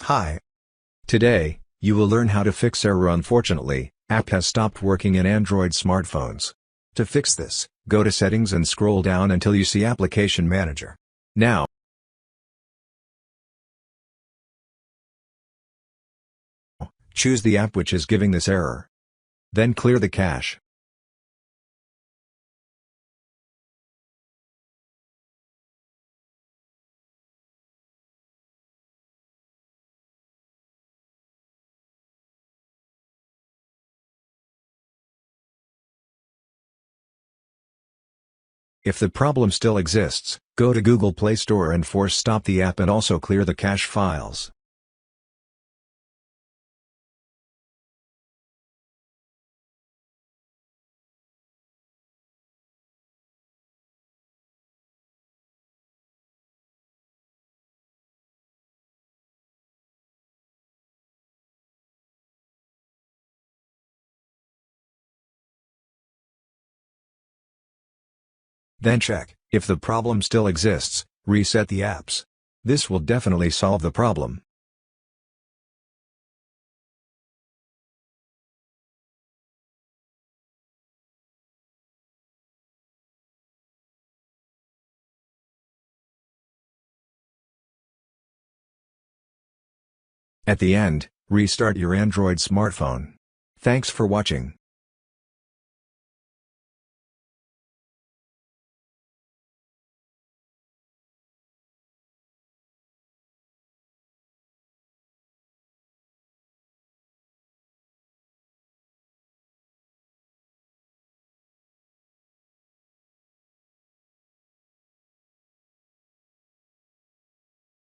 Hi. Today, you will learn how to fix error. Unfortunately, app has stopped working in Android smartphones. To fix this, go to Settings and scroll down until you see Application Manager. Now, choose the app which is giving this error. Then clear the cache. If the problem still exists, go to Google Play Store and force stop the app and also clear the cache files. Then check if the problem still exists, reset the apps. This will definitely solve the problem. At the end, restart your Android smartphone. Thanks for watching.